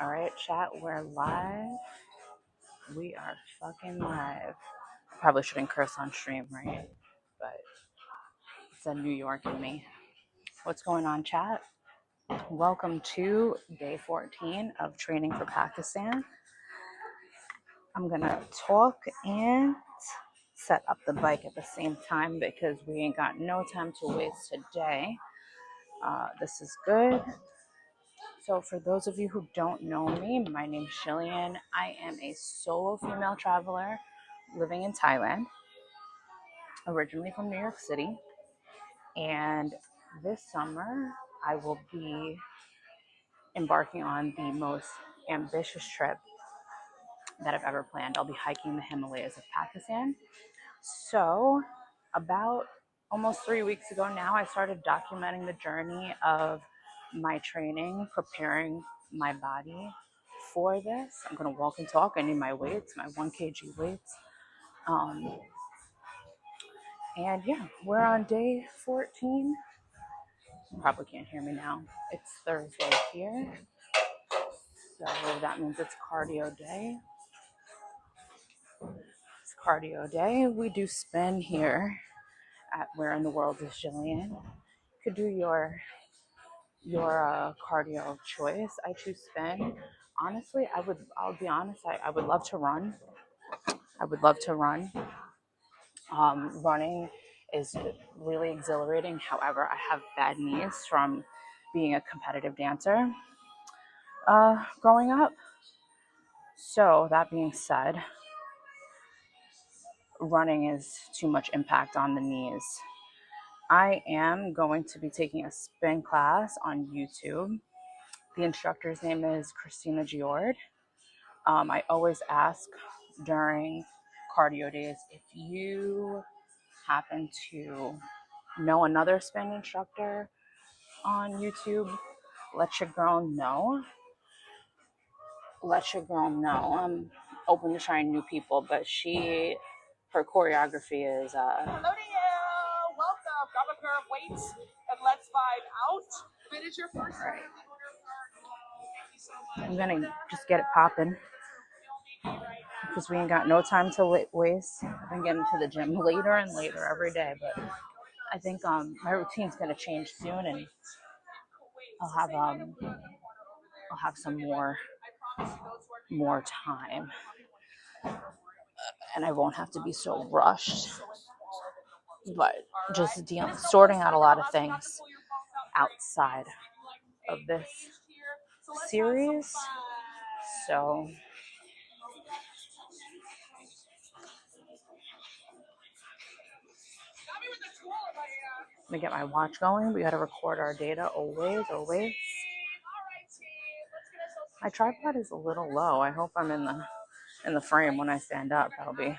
All right, chat, we're live. We are fucking live. Probably shouldn't curse on stream, right? But it's a New York in me. What's going on, chat? Welcome to day 14 of training for Pakistan. I'm gonna talk and set up the bike at the same time because we ain't got no time to waste today. This is good. So for those of you who don't know me, my name's Gillian. I am a solo female traveler living in Thailand, originally from New York City. And this summer, I will be embarking on the most ambitious trip that I've ever planned. I'll be hiking the Himalayas of Pakistan. So about almost 3 weeks ago now, I started documenting the journey of my training, preparing my body for this. I'm going to walk and talk. I need my weights, my 1 kg weights. And yeah, we're on day 14. You probably can't hear me now. It's Thursday here. So that means it's cardio day. It's cardio day. We do spin here at Where in the World is Gillian. You could do your cardio of choice. I choose spin. Honestly, I'll be honest, I would love to run. I would love to run. Running is really exhilarating. However, I have bad knees from being a competitive dancer growing up. So that being said, running is too much impact on the knees. I am going to be taking a spin class on YouTube. The instructor's name is Christina Giord. I always ask during cardio days if you happen to know another spin instructor on YouTube, let your girl know. Let your girl know. I'm open to trying new people, but her choreography is Hello to you. Welcome. Grab a pair of weights and let's vibe out. Finish your first all right. I'm gonna just get it popping because we ain't got no time to waste. I've been getting to the gym later and later every day, but I think my routine's gonna change soon, and I'll have some more time, and I won't have to be so rushed. But just sorting out a lot of things outside of this series. So I'm gonna get my watch going. We gotta record our data always. My tripod is a little low. I hope I'm in the frame when I stand up. That'll be.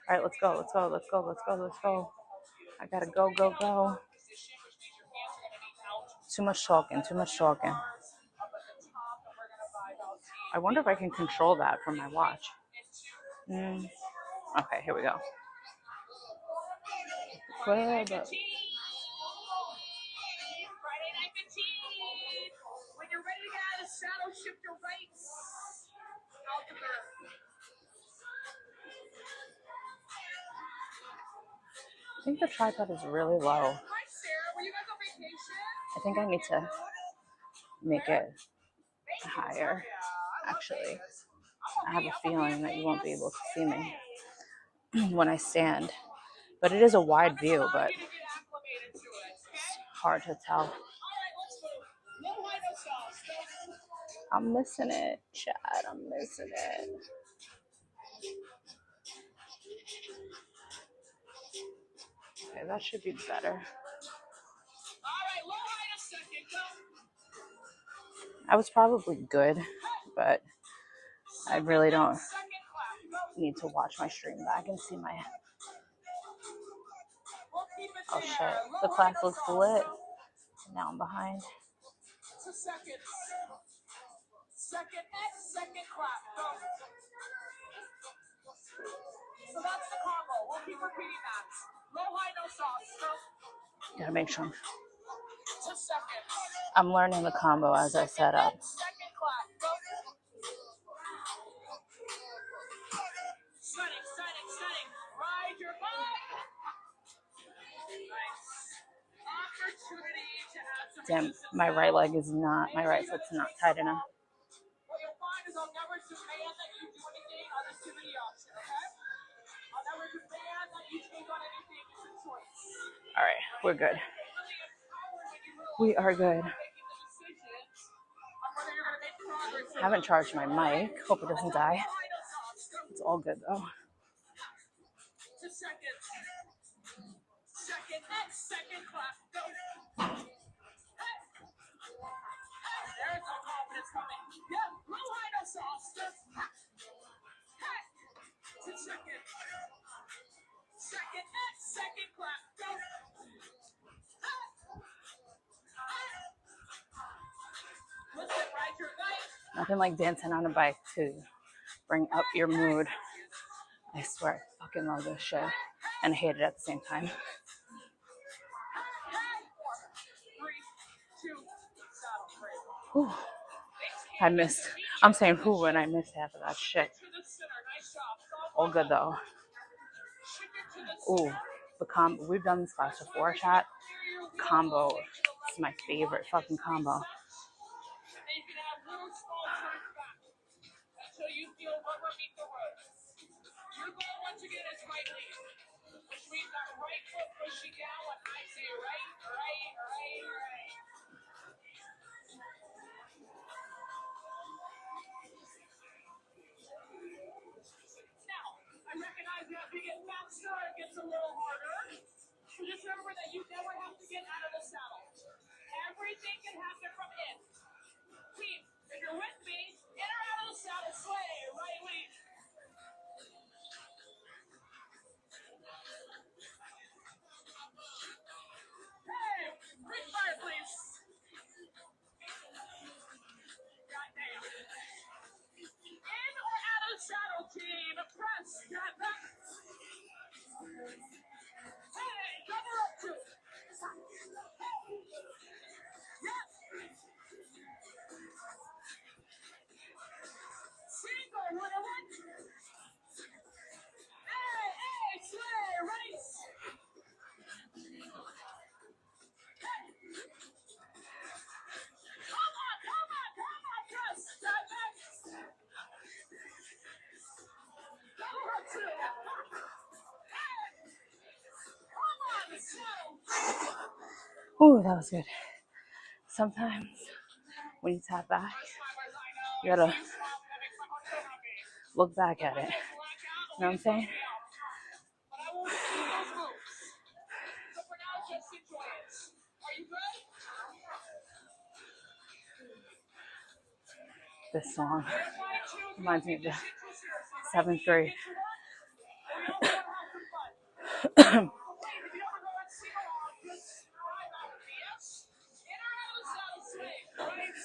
All right, let's go. I gotta go. Too much talking. I wonder if I can control that from my watch. Okay, here we go. Friday night fatigue. When you're ready to get out of the saddle, shift your weights out the earth. I think the tripod is really low. Hi, Sarah. Were you guys on vacation? I think I need to make it higher. Actually, I have a feeling that you won't be able to see me when I stand. But it is a wide view, but it's hard to tell. I'm missing it, Chad. I'm missing it. Okay, that should be better. I was probably good, but I really don't need to watch my stream back and see my... Oh shit, the class looks lit. Now I'm behind. Second clap. Go. So that's the combo. We'll keep repeating that. Low, high, no sauce. Go. Gotta make sure to second. I'm learning the combo as I set up. Second clap. Go. Setting. Ride your bike. Nice. Opportunity to add some Damn, resistance my now. right leg is not, my right foot's not tight enough. What you'll find is I'll never demand that you do anything on this activity option, okay? I'll never demand that you take on anything. It's a choice. All right, we're good. Really empowered when you realize We are good. you're making the decisions on whether you're going to make progress or Haven't not. charged my mic. Hope it doesn't die. It's all good though. To second. Second clap. Go. Hey. There's no confidence coming. Yeah, low high, no sauce. Hey. To second. Second clap. Go. Hey. Listen, ride your bike. Nothing like dancing on a bike to bring up your mood. I swear, I fucking love this shit. And I hate it at the same time. 3, 2, saddle free. Whew. I missed. I'm saying who when I missed half of that shit. To the center. Nice job. All good though. Shift it to the Ooh, the combo. We've done this class before, chat. Combo. It's my favorite fucking combo. And you can have little small turns back until you feel rubber meet the road. Your goal once again is right lead, which means that right foot pushing down when I say right. Now, I recognize that as we get faster, it gets a little harder. So just remember that you never have to get out of the saddle. Everything can happen from in. Team, if you're with me, in or out of the saddle, sway, right lead. Hey, quick fire, please. Goddamn. In or out of the saddle, team. Press. Got that. Hey, cover up two. Yes. Single, winner one. Hey, sway, race. Hey. Come on, press. Got that. Cover up two. Hey. Come on, saddle. Ooh, that was good. Sometimes when you tap back, you gotta look back at it. You know what I'm saying? But I won't see those moves. So for now, just enjoy it. Are you good? This song Everybody choose reminds me of the shit too seriously. 7th grade. Get to work, and we also want to have some fun. Hey, if you ever go and sing along, just ride out with me, yes? In or out of the saddle swing, right?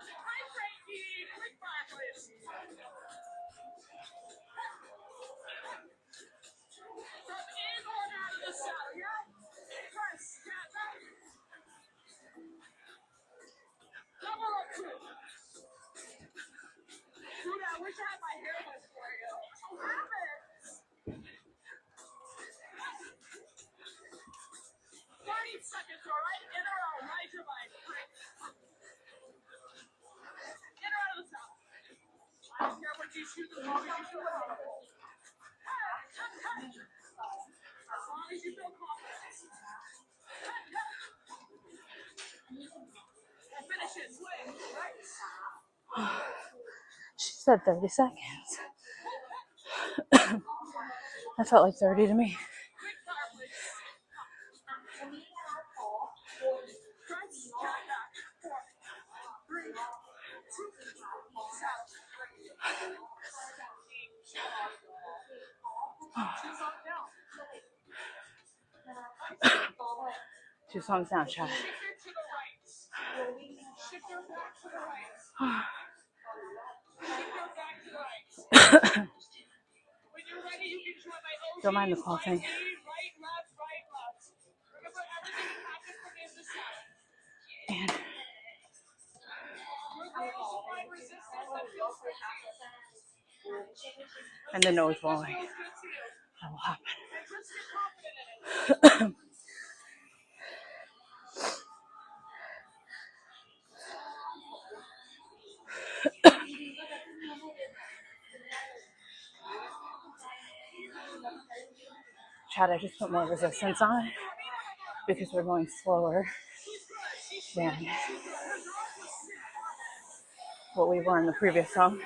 Hi, Frankie. Quick fire, please. From in or out of the saddle, yeah? First, got that. Double up two. Dude, I wish I had my hair list for you. I don't have it. 30 seconds, all right? In or out, ride your bike. In or out of the saddle. I don't care what you shoot as long as you feel comfortable. As long as you feel confident. And finish it, swing, right? She said 30 seconds. That felt like 30 to me. Quick fire, please. Press, cat back. 4, 3, 2, saddle. Choose on down. Two songs down, chat. Shift her to the right. Shift her back to the right. Shift her back to the right. Don't mind the coughing. And the nose blowing. That will happen. Chad, I just put more resistance on because we're going slower than what we were in the previous song.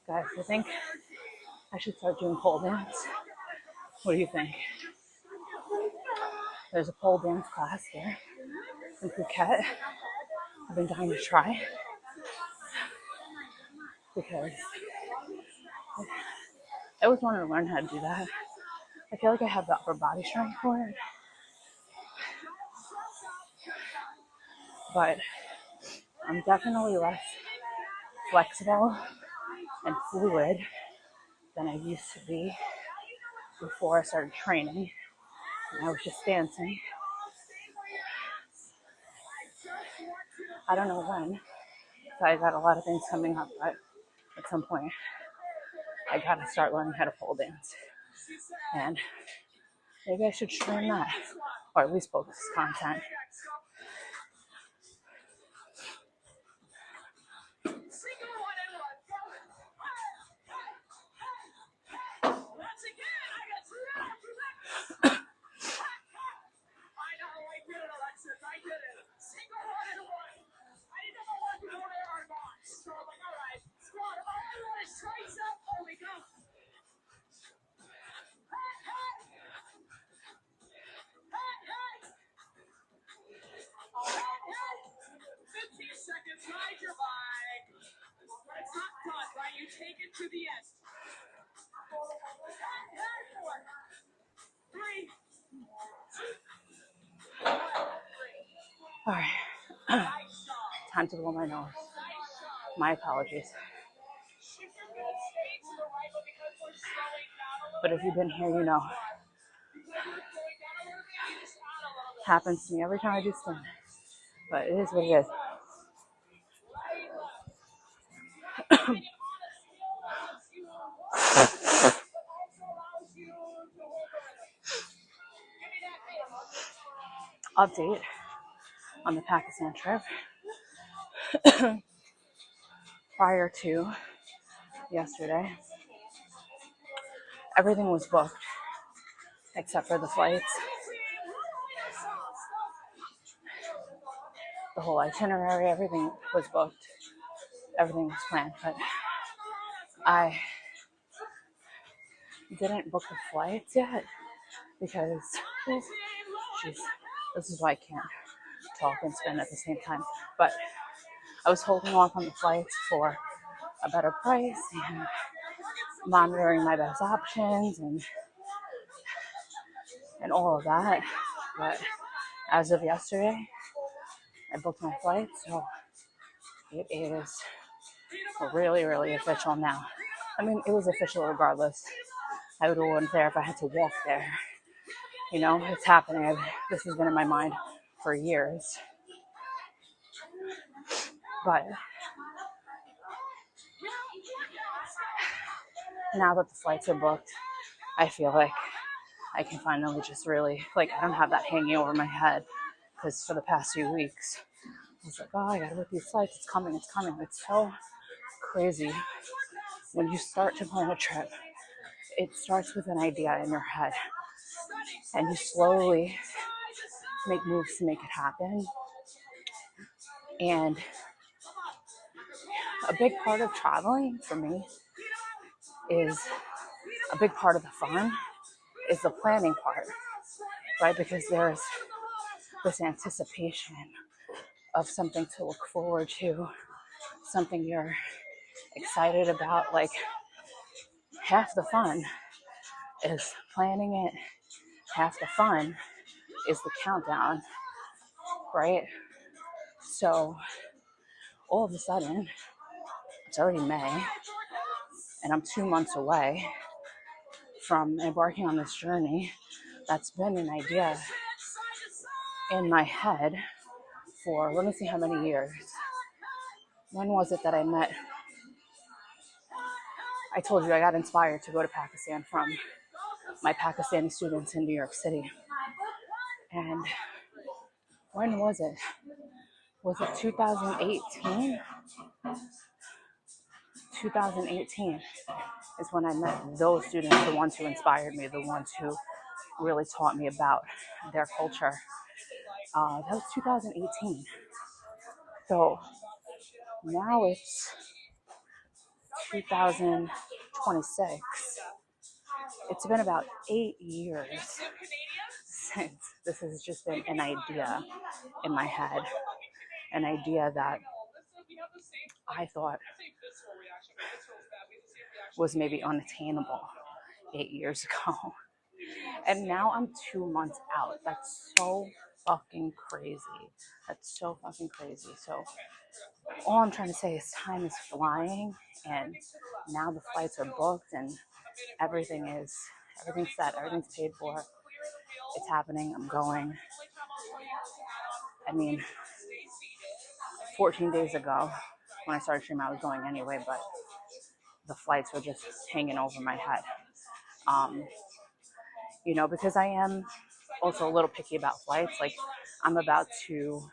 Guys, I think I should start doing pole dance. What do you think? There's a pole dance class here in Phuket. I've been dying to try because I always wanted to learn how to do that. I feel like I have the upper body strength for it, but I'm definitely less flexible and fluid than I used to be before I started training. And I was just dancing. I don't know when. So I got a lot of things coming up, but at some point I gotta start learning how to pole dance. And maybe I should stream that, or at least focus content. Take it to the end. 3, 2, 1. All right. Time to blow my nose. My apologies. But if you've been here, you know. Happens to me every time I do spin. But it is what it is. Update on the Pakistan trip. Prior to yesterday, everything was booked except for the flights. The whole itinerary, everything was booked. Everything was planned, but I didn't book the flights yet because, jeez, this is why I can't talk and spin at the same time. But I was holding off on the flights for a better price and monitoring my best options and all of that. But as of yesterday, I booked my flight, so it is really, really official now. I mean, it was official regardless. I would have went there if I had to walk there. You know, it's happening. This has been in my mind for years. But now that the flights are booked, I feel like I can finally just really, like, I don't have that hanging over my head. Because for the past few weeks, I was like, oh, I gotta book these flights. It's coming, it's coming. It's so crazy. When you start to plan a trip, it starts with an idea in your head. And you slowly make moves to make it happen. And a big part of traveling for me is a big part of the fun is the planning part, right? Because there's this anticipation of something to look forward to, something you're excited about. Like half the fun is planning it, half the fun is the countdown, right? So all of a sudden, it's already May, and I'm 2 months away from embarking on this journey that's been an idea in my head for, let me see how many years. When was it that I met? I told you I got inspired to go to Pakistan from my Pakistani students in New York City. And when was it? Was it 2018? 2018 is when I met those students, the ones who inspired me, the ones who really taught me about their culture. That was 2018. So now it's 2026. It's been about 8 years since this has just been an idea in my head, an idea that I thought was maybe unattainable 8 years ago. And now I'm 2 months out. That's so fucking crazy. That's so fucking crazy. So all I'm trying to say is time is flying, and now the flights are booked and everything's set, everything's paid for. It's happening. I'm going. I mean, 14 days ago when I started streaming, I was going anyway, but the flights were just hanging over my head. Because I am also a little picky about flights. Like, I'm about to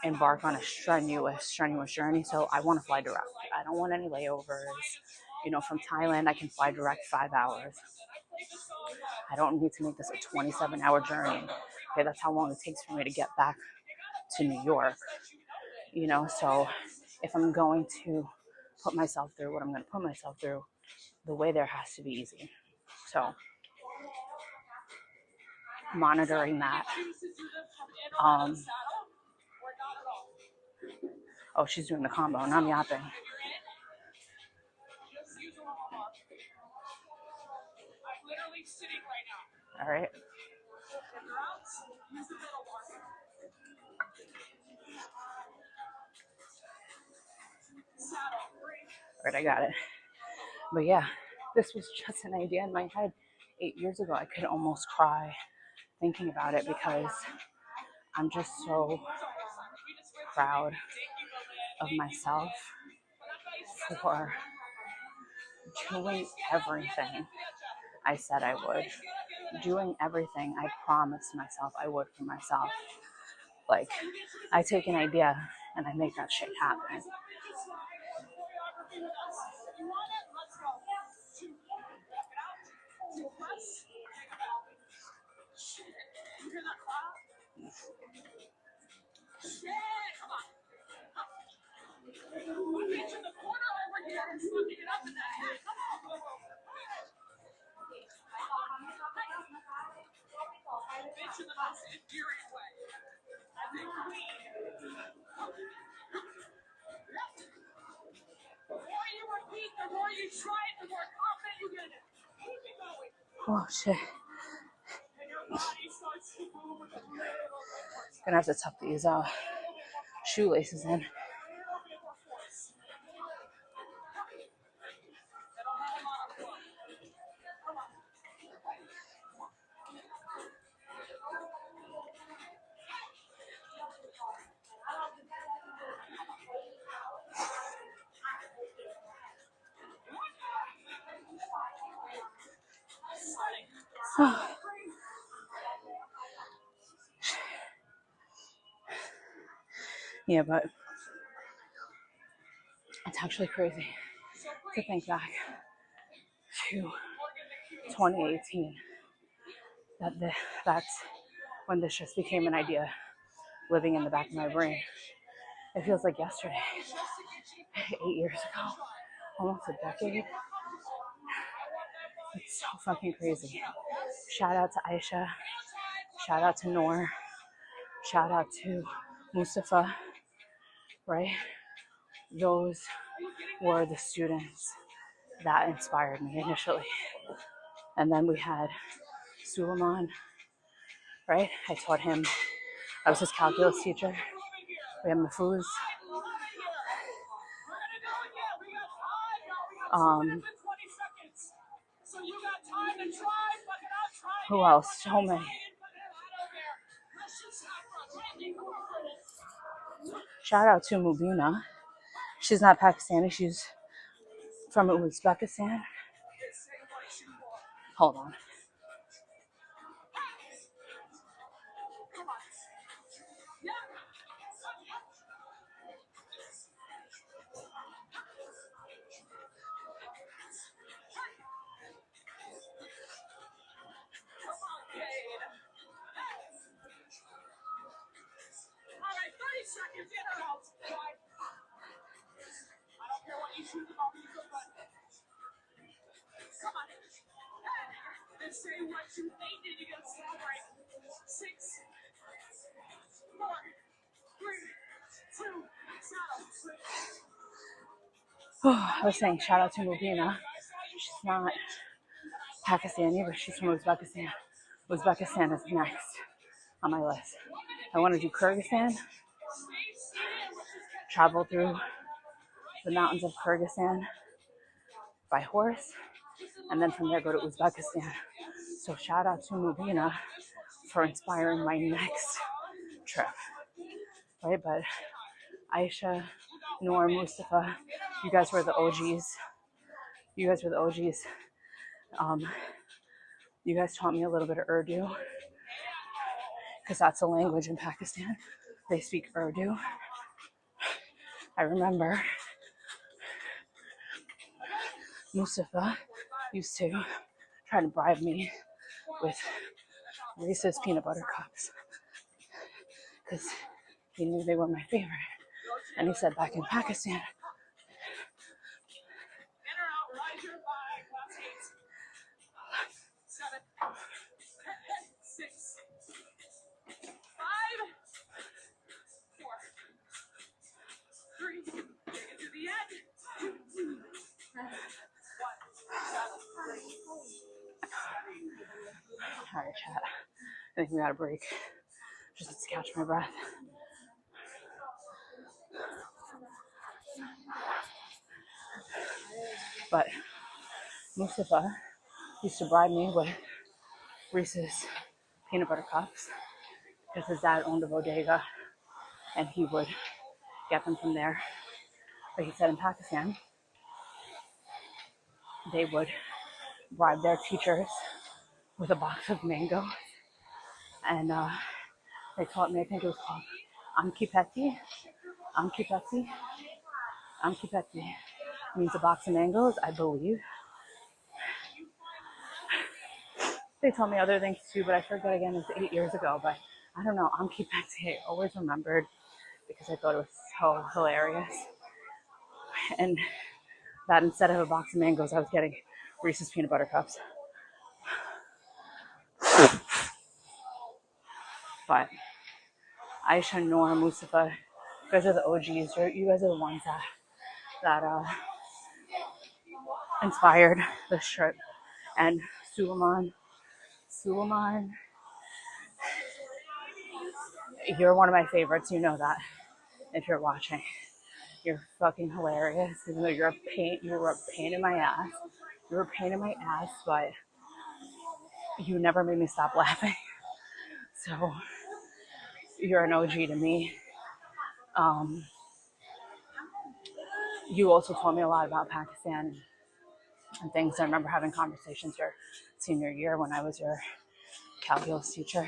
embark on a strenuous journey, so I want to fly direct. I don't want any layovers. From Thailand, I can fly direct 5 hours. I don't need to make this a 27-hour journey. Okay, that's how long it takes for me to get back to New York. So if I'm going to put myself through what I'm going to put myself through, the way there has to be easy. So monitoring that. Oh, she's doing the combo, and I'm yapping. All right. All right, I got it. But yeah, this was just an idea in my head 8 years ago. I could almost cry thinking about it because I'm just so proud of myself for doing everything I said I would, doing everything I promised myself I would for myself. Like, I take an idea and I make that shit happen. Oh shit. Gonna have to tuck these shoelaces in. Yeah, but it's actually crazy to think back to 2018. That's when this just became an idea living in the back of my brain. It feels like yesterday, 8 years ago, almost a decade. It's so fucking crazy. Shout out to Aisha. Shout out to Noor. Shout out to Mustafa, right? Those were the students that inspired me initially. And then we had Suleiman, right? I taught him, I was his calculus teacher. We had Mahfouz. Who else? So many. Shout out to Mubina. She's not Pakistani, she's from Uzbekistan. Hold on. Say what you think, then you gotta celebrate. 6, 4, 3, 2, I was saying shout out to Mubina. She's not Pakistani, but she's from Uzbekistan. Uzbekistan is next on my list. I want to do Kyrgyzstan, travel through the mountains of Kyrgyzstan by horse, and then from there go to Uzbekistan. So shout out to Mubina for inspiring my next trip, right? But Aisha, Noor, Mustafa, you guys were the OGs. You guys were the OGs. You guys taught me a little bit of Urdu, because that's a language in Pakistan. They speak Urdu. I remember Mustafa used to try to bribe me with Reese's peanut butter cups because he knew they were my favorite. And he said back in Pakistan, all right, chat, I think we got a break. Just to catch my breath. But Mustafa used to bribe me with Reese's peanut butter cups because his dad owned a bodega and he would get them from there. But he said in Pakistan, they would bribe their teachers with a box of mango. And they taught me, I think it was called Amki Peti. Amki Peti. Amki Peti means a box of mangoes, I believe. They taught me other things too, but I forget again, it's 8 years ago. But I don't know, Amki Peti, I always remembered because I thought it was so hilarious. And that instead of a box of mangoes, I was getting Reese's peanut butter cups. But Aisha, Noor, Mustafa, you guys are the OGs. You guys are the ones that inspired this trip. And Suleiman, you're one of my favorites. You know that if you're watching. You're fucking hilarious. Even though you were a pain in my ass. You were a pain in my ass, but you never made me stop laughing. So you're an OG to me. You also told me a lot about Pakistan and things. I remember having conversations your senior year when I was your calculus teacher.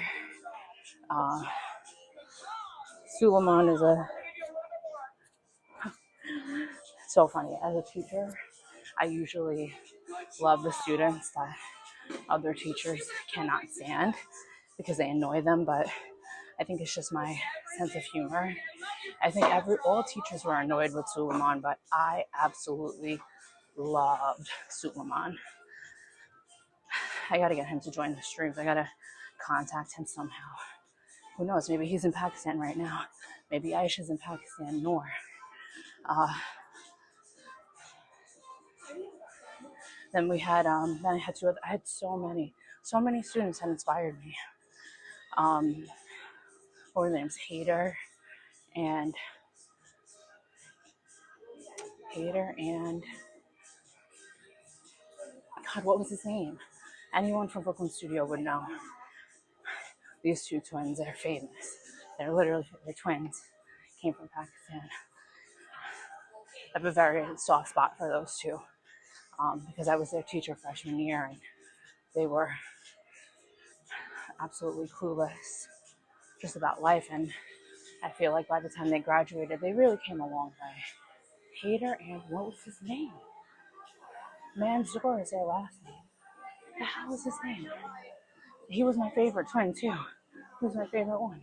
Suleiman is so funny. As a teacher, I usually love the students that other teachers cannot stand because they annoy them, but I think it's just my sense of humor I think all teachers were annoyed with Suleiman, but I absolutely loved Suleiman. I gotta get him to join the streams. I gotta contact him somehow. Who knows? Maybe he's in Pakistan right now. Maybe Aisha's in Pakistan. Noor. Then we had then I had I had so many students that inspired me. What were their names? And God, what was his name? Anyone from Brooklyn Studio would know. These two twins are famous. They're twins. Came from Pakistan. I have a very soft spot for those two because I was their teacher freshman year, and they were absolutely clueless just about life. And I feel like by the time they graduated, they really came a long way. Hader and what was his name? Manzoor is their last name. What the hell was his name? He was my favorite twin too. He was my favorite one.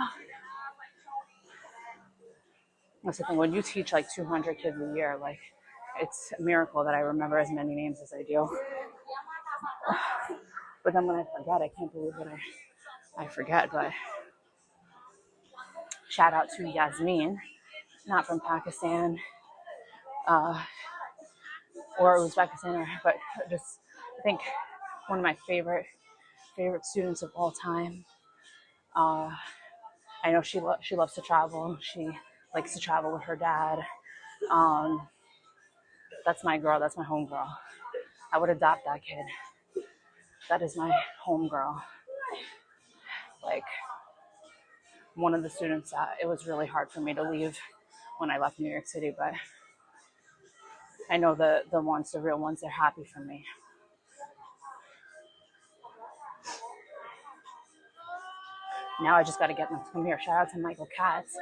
Oh. That's the thing. When you teach like 200 kids a year, like it's a miracle that I remember as many names as I do. But then when I forget, I can't believe that I forget. But shout out to Yasmin, not from Pakistan or Uzbekistan, but just I think one of my favorite students of all time. I know she loves to travel. She likes to travel with her dad. That's my girl. That's my home girl. I would adopt that kid. That is my home girl. Like one of the students that it was really hard for me to leave when I left New York City, but I know the real ones, they're happy for me. Now I just got to get them to come here. Shout out to Michael Katz.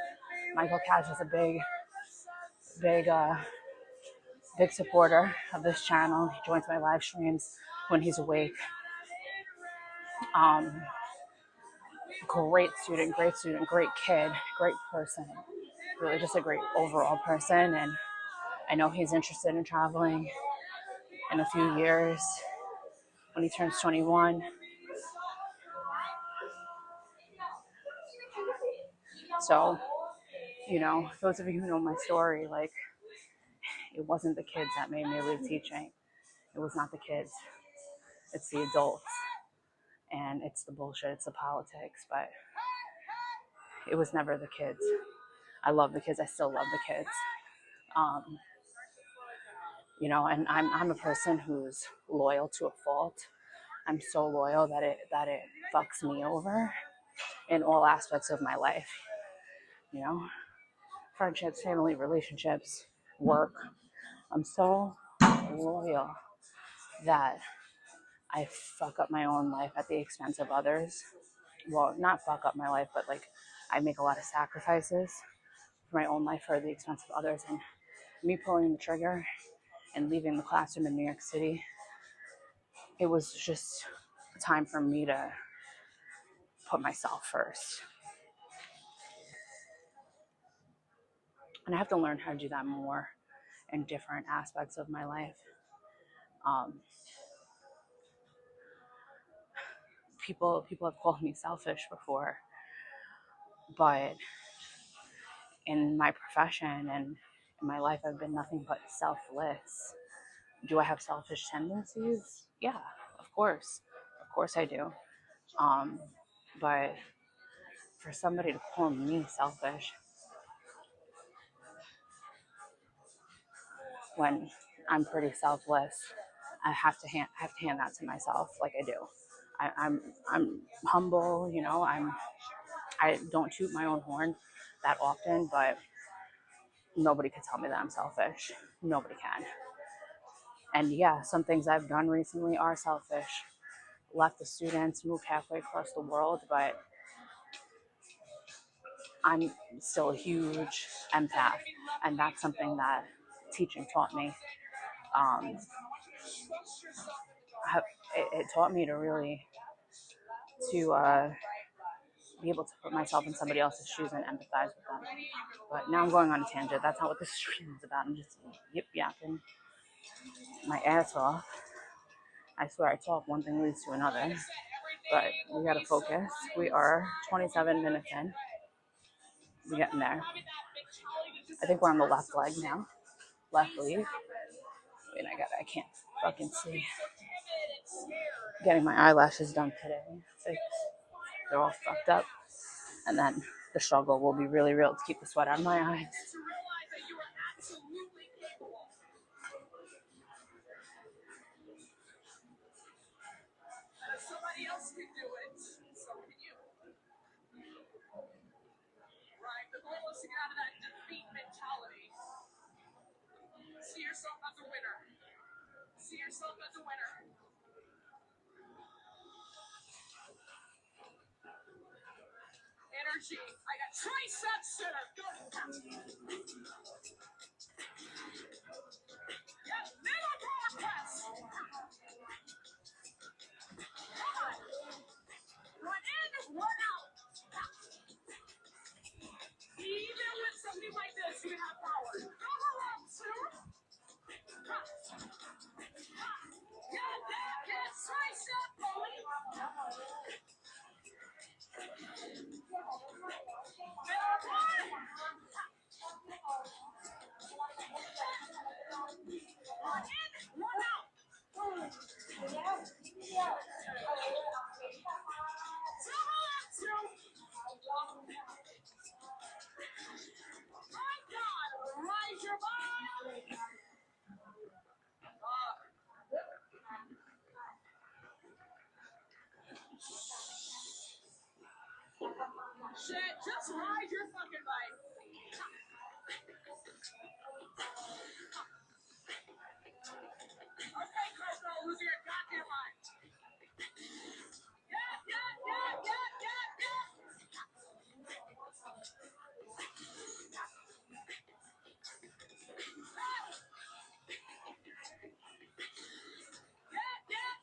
Michael Katz is a big supporter of this channel. He joins my live streams when he's awake. Great student, great kid, great person. Really just a great overall person. And I know he's interested in traveling in a few years when he turns 21. So, you know, those of you who know my story, like, it wasn't the kids that made me leave teaching. It was not the kids. It's the adults. And it's the bullshit. It's the politics. But it was never the kids. I love the kids. I still love the kids. You know, and I'm a person who's loyal to a fault. I'm so loyal that it fucks me over in all aspects of my life. You know, friendships, family, relationships, work. I'm so loyal that I fuck up my own life at the expense of others. Well, not fuck up my life, but like I make a lot of sacrifices for my own life for the expense of others. And me pulling the trigger and leaving the classroom in New York City, it was just time for me to put myself first. And I have to learn how to do that more in different aspects of my life. People have called me selfish before, but in my profession and in my life, I've been nothing but selfless. Do I have selfish tendencies? Yeah, of course I do. But for somebody to call me selfish when I'm pretty selfless, I have to hand that to myself, like I do. I'm humble, you know. I don't toot my own horn that often, but nobody can tell me that I'm selfish. Nobody can. And yeah, some things I've done recently are selfish. Left the students, moved halfway across the world, but I'm still a huge empath, and that's something that teaching taught me. It taught me to really be able to put myself in somebody else's shoes and empathize with them. But now I'm going on a tangent. That's not what this stream is about. I'm just yip yapping my ass off. I swear I talk, one thing leads to another. But we gotta focus. We are 27 minutes in. We're getting there. I think we're on the left leg now. Left lead. Wait, I can't fucking see. Getting my eyelashes done today. They're all fucked up. And then the struggle will be really real to keep the sweat out of my eyes. Somebody else can do it. So can you. Right. The goal is to get out of that defeat mentality. See yourself as a winner. See yourself as a winner. Energy. I got tricep center. Go. Yeah, middle bar press. Come on. One in, one out. Even with something like this, you have power. Double up, two. Yeah, back and tricep pulling. Middle bar. One in, one out. Double up, two. My God, rise your body. Shit, just ride your fucking bike. Okay, Coco, lose your goddamn mind. Yeah.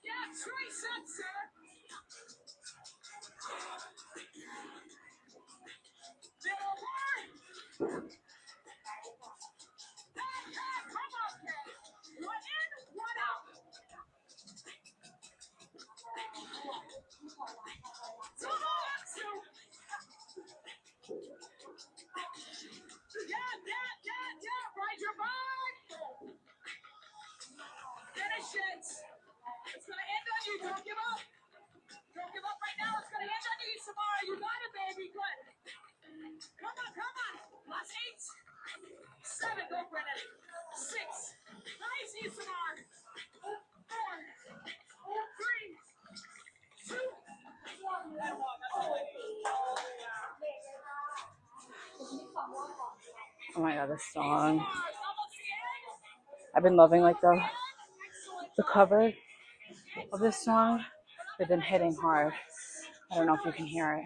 Yeah. Tricep center. Middle bar. Come on, kid. One in, one out. Double up, two. Yeah. Ride your bike. Finish it. It's gonna end on you. Don't give up. Don't give up right now. It's gonna end on you, Samara. You got it, baby. Good. Come on. Last 8. 7. Go, Brennan. 6. Nice, Samara. 4. 3. 2. And 1. That's all I need. Oh my god, this song. I've been loving like the cover of this song. They've been hitting hard. I don't know if you can hear it.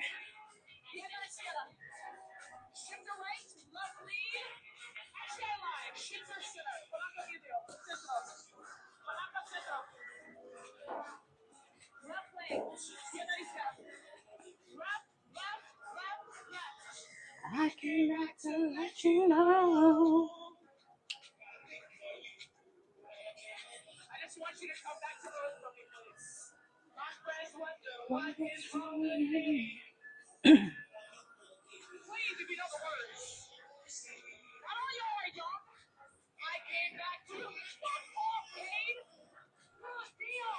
I came back to let you know. I just want you to come back to those fucking place. My friends wonder what is wrong with me. Please, if you know the words. How are you, y'all? I came back to fuck off, Cade. Good deal.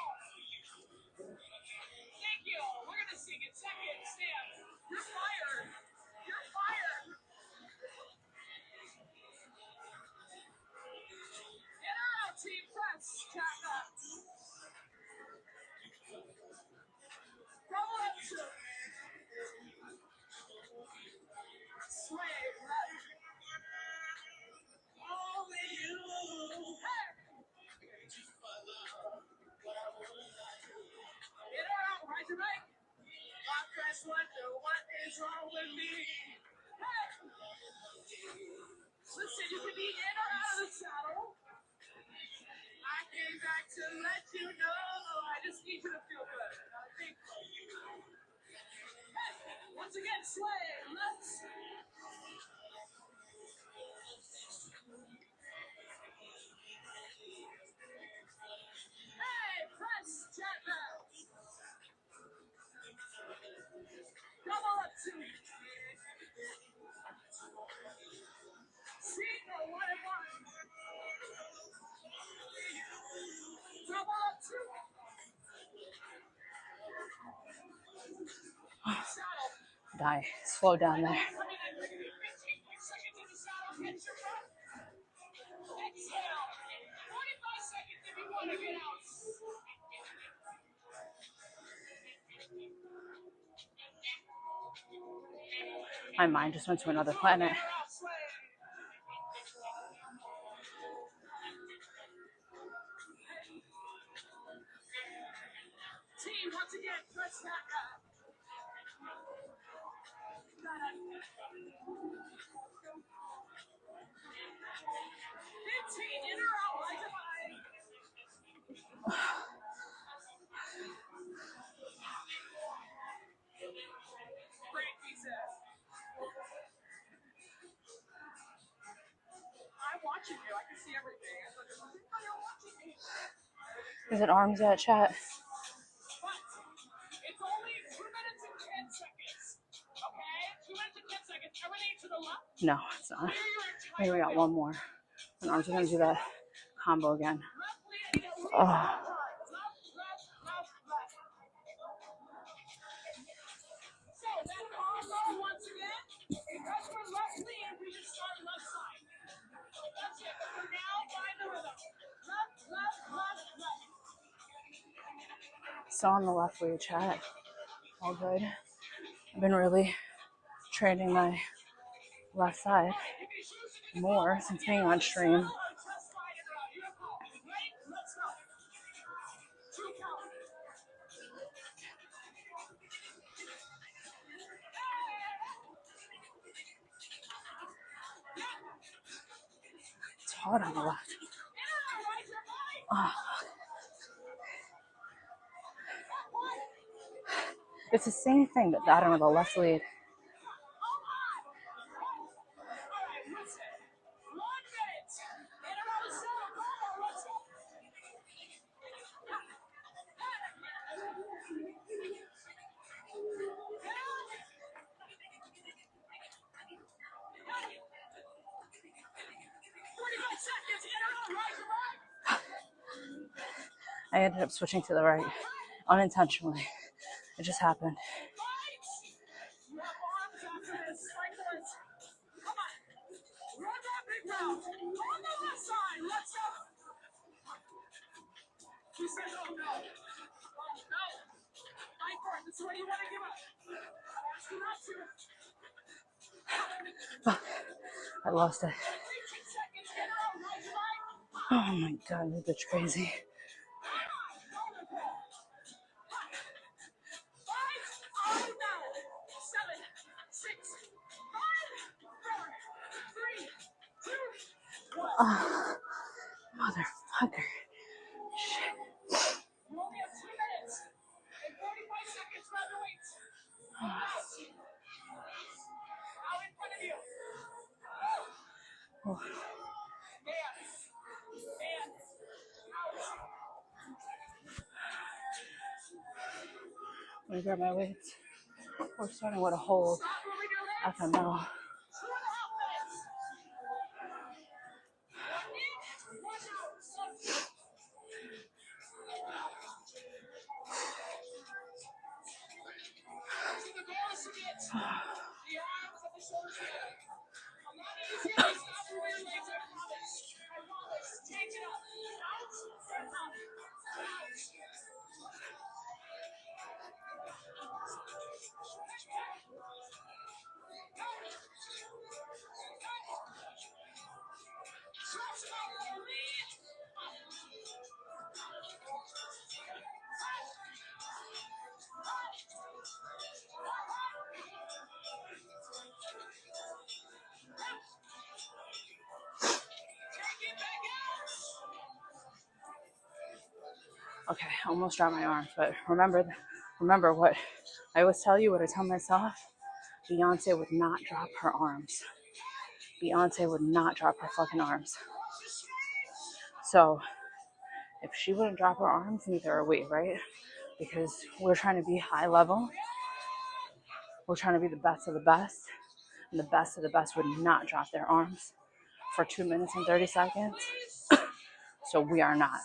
Thank you. We're gonna sing it. Second, Sam. You're fired. You're fired. Get out, team press. Tap up. Double up, two. Sway left. Only you. Hey. Get out. Ride your bike. My friends wonder what is wrong with me. Hey. Listen, you can be in or out of the saddle. I came back to let you know. I just need you to feel good. Hey. Once again, sway. Let's. Hey, press, jet back. Double up two. Single, 1 and 1. Double up two. Saddle. Die. Slow down there. Coming in. 15 quick seconds in the saddle. Catch your breath. Exhale. 45 seconds if you want to get out. My mind just went to another planet. Team, once again, press back up. 15 in a row, right to line. Great pieces. I'm watching you. I can see everything. I thought, you're watching me. Is it arms yet, chat? But it's only 2 minutes and 10 seconds. Okay? 2 minutes and 10 seconds. Everything to the left. No, it's not. Maybe we got one more. And arms are going to do that combo again. Oh. So that combo once again, because we're left lean, we just start left side. That's it. For now, find the rhythm. Left, left, left, left. Still on the left lead, chat. All good. I've been really training my left side more since being on stream. It's hard on the left. Oh. It's the same thing, but I don't know, the left lead. I ended up switching to the right unintentionally. It just happened. You have arms after this. Strike force. Come on. Run that big round. On the left side. Let's go. She said, oh no. Oh no. Fight for it. This is what you want to give up. Ask you not to. I lost it. 15 seconds. Get her out. Right side. Oh my god, this bitch crazy. Oh, motherfucker. Shit. You only have 2 minutes and 45 seconds left to wait. Out in front of you. Oh. And out. Let me grab my weights. We're starting with a hold FML. 2.5 minutes. 1 in, 1 out. So the goal is to get the arms and the shoulders together. A lot easier to stop your rear legs, I promise. I promise. Take it up. Out and up. Out. Okay, I almost dropped my arms, but remember what I always tell you, what I tell myself. Beyonce would not drop her arms. Beyonce would not drop her fucking arms. So if she wouldn't drop her arms, neither are we, right? Because we're trying to be high level. We're trying to be the best of the best. And the best of the best would not drop their arms for 2 minutes and 30 seconds. So we are not.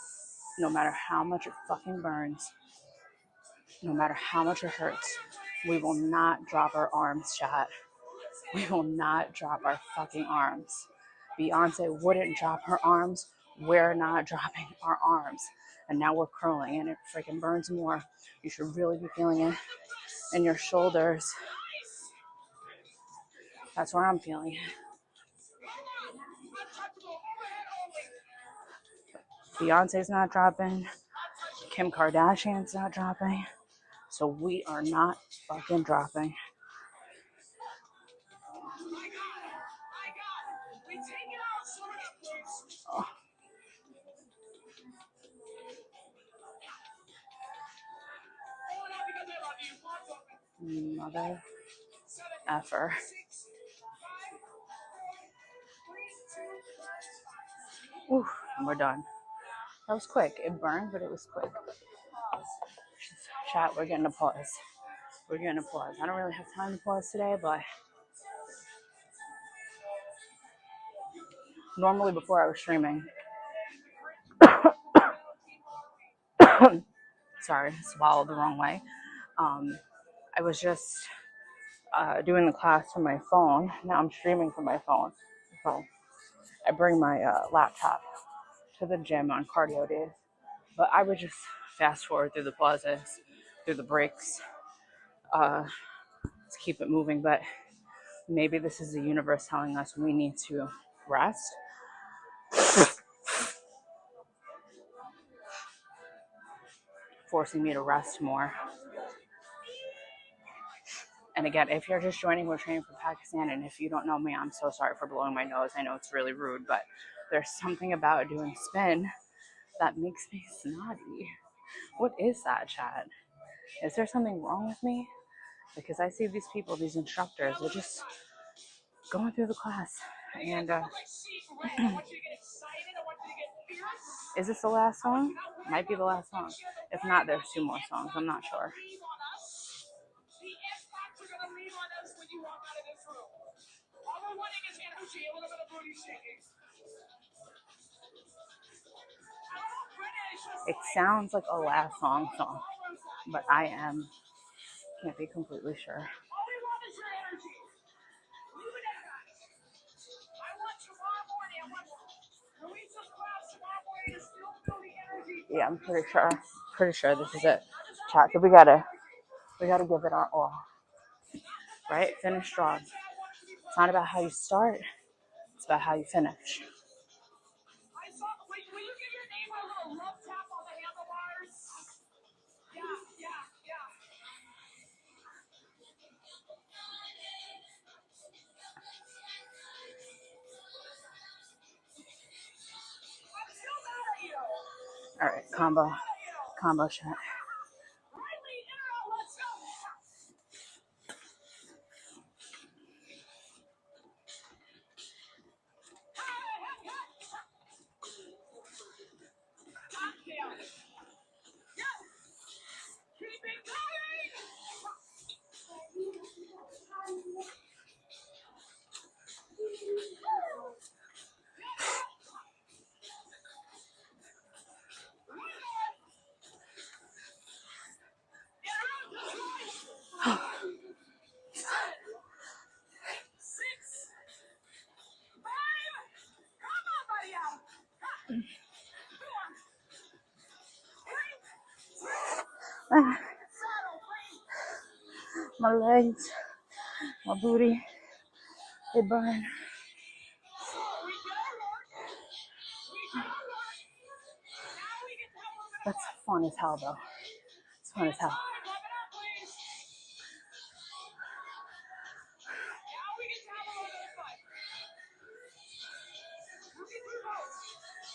No matter how much it fucking burns, no matter how much it hurts, we will not drop our arms, chat. We will not drop our fucking arms. Beyonce wouldn't drop her arms. We're not dropping our arms. And now we're curling and it freaking burns more. You should really be feeling it in your shoulders. That's where I'm feeling it. Beyonce's not dropping. Kim Kardashian's not dropping. So we are not fucking dropping. Oh. Mother effer. Ooh, and we're done. That was quick. It burned, but it was quick. Chat, we're getting a pause. We're getting a pause. I don't really have time to pause today, but normally before I was streaming, sorry, swallowed the wrong way. I was just doing the class from my phone. Now I'm streaming from my phone. So I bring my laptop to the gym on cardio days. But I would just fast forward through the pauses, through the breaks, to keep it moving. But maybe this is the universe telling us we need to rest. Forcing me to rest more. And again, if you're just joining, we're training for Pakistan. And if you don't know me, I'm so sorry for blowing my nose. I know it's really rude, but there's something about doing spin that makes me snotty. What is that, chat? Is there something wrong with me? Because I see these people, these instructors, they're just going through the class. And is this the last song? Might be the last song. If not, there's 2 more songs. I'm not sure. It sounds like a last song, but I can't be completely sure. Yeah, I'm pretty sure. Pretty sure this is it. Chat, so we gotta give it our all. Right? Finish strong. It's not about how you start, it's about how you finish. All right, combo shot. My legs, my booty, it burned. That's fun as hell, though. It's fun as hell.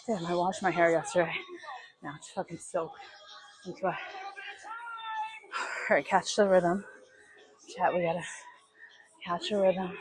Damn, I washed my hair yesterday. Now it's fucking soaked into it. Alright, catch the rhythm. Chat, we gotta Catch a rhythm.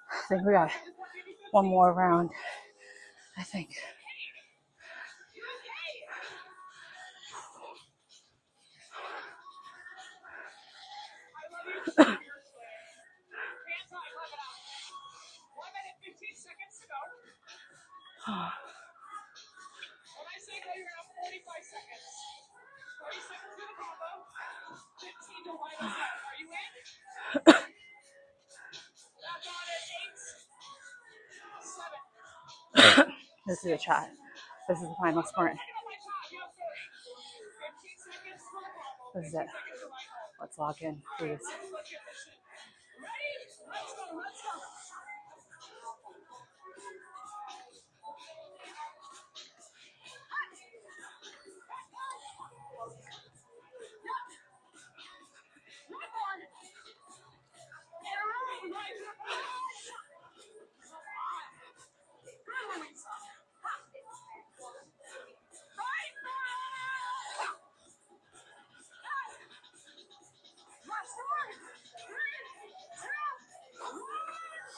I think we got one more round. I think. This is a chat. This is the final sprint. This is it. Let's lock in, please.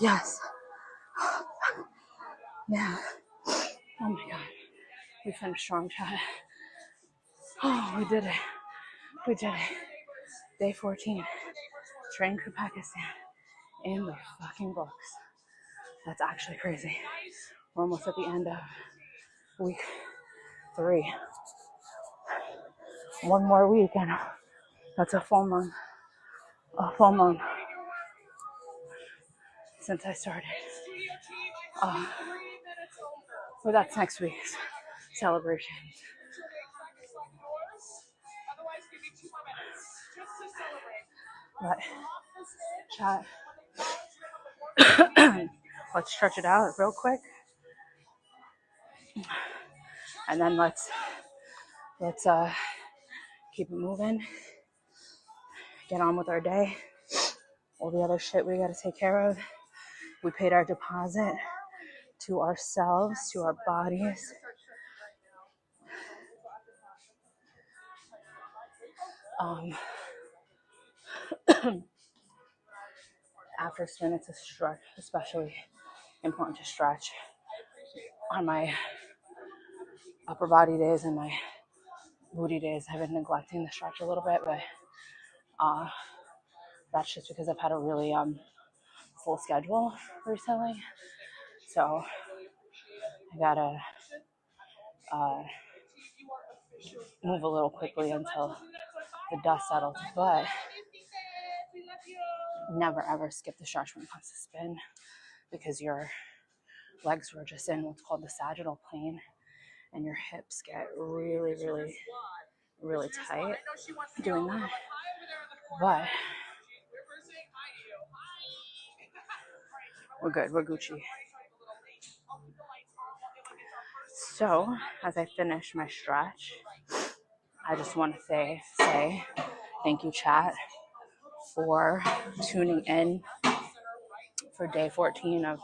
Yes. Yeah. Oh my God. We finished strong, chat. Oh, we did it. We did it. Day 14. Train for Pakistan. In the fucking books. That's actually crazy. We're almost at the end of week 3. One more week and that's a full month. A full month since I started. Well, that's next week's celebration. But chat. Let's stretch it out real quick. And then let's keep it moving. Get on with our day. All the other shit we gotta take care of. We paid our deposit to ourselves, to our bodies. After sprint, it's a stretch, especially important to stretch. On my upper body days and my booty days, I've been neglecting the stretch a little bit, but that's just because I've had a really full schedule recently. So I gotta move a little quickly until the dust settles. But never ever skip the stretch when it comes to spin, because your legs were just in what's called the sagittal plane and your hips get really, really, really tight doing that. But we're good. We're Gucci. So as I finish my stretch, I just want to say thank you, chat, for tuning in for day 14 of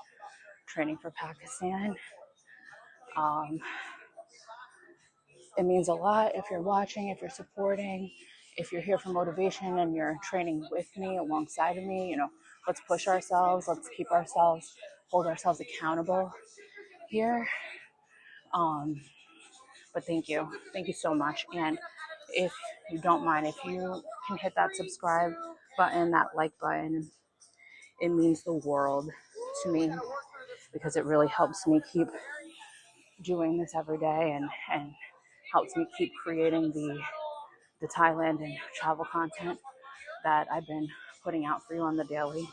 training for Pakistan. It means a lot if you're watching, if you're supporting, if you're here for motivation and you're training with me, alongside of me. You know, let's push ourselves, let's keep ourselves, hold ourselves accountable here. But thank you so much. And if you don't mind, if you can hit that subscribe button, that like button, it means the world to me, because it really helps me keep doing this every day and helps me keep creating the Thailand and travel content that I've been putting out for you on the daily.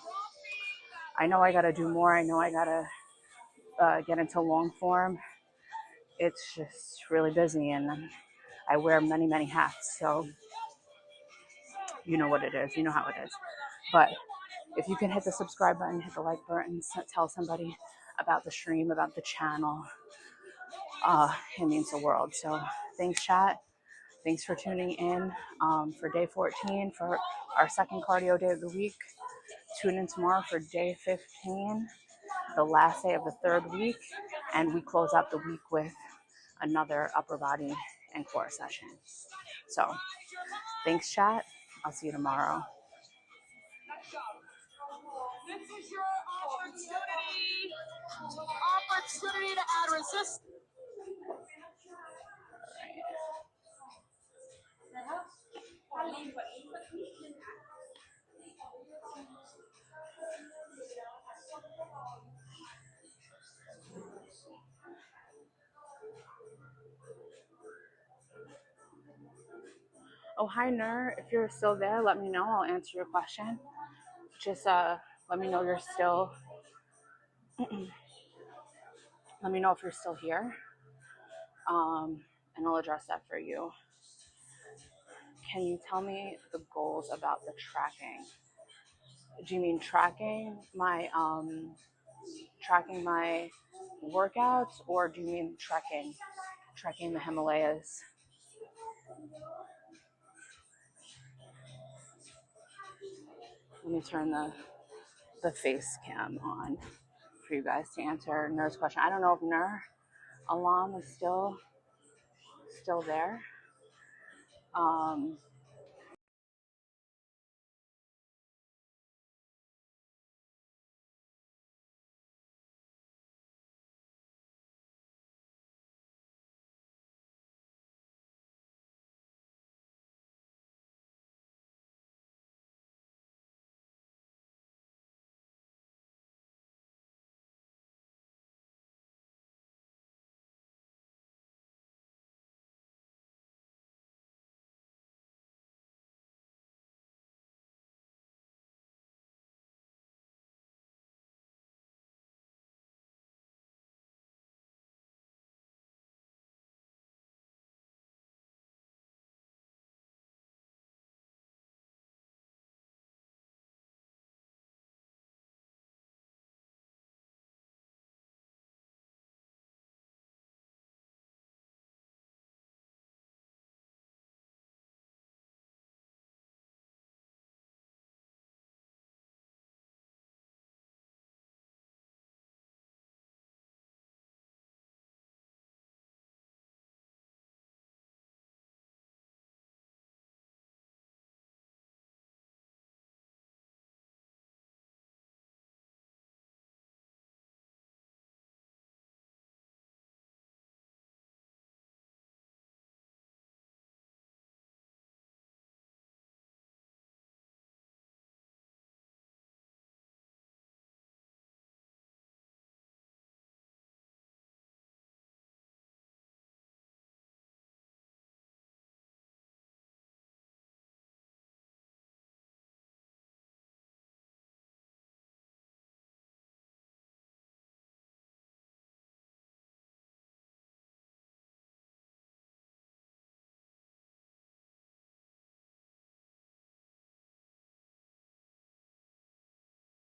I know I gotta do more. I know I gotta get into long form, it's just really busy, and I wear many, many hats. So you know what it is. You know how it is. But if you can hit the subscribe button, hit the like button, tell somebody about the stream, about the channel, it means the world. So thanks, chat. Thanks for tuning in for day 14 for our second cardio day of the week. Tune in tomorrow for day 15, the last day of the third week, and we close out the week with another upper body and core session. So thanks, chat. I'll see you tomorrow. This is your opportunity to add resistance. Oh, hi, Nur. If you're still there, let me know. I'll answer your question. Just let me know you're still. Let me know if you're still here, and I'll address that for you. Can you tell me the goals about the tracking? Do you mean tracking my workouts, or do you mean trekking the Himalayas? Let me turn the face cam on for you guys to answer Nur's question. I don't know if Nur Alam is still there.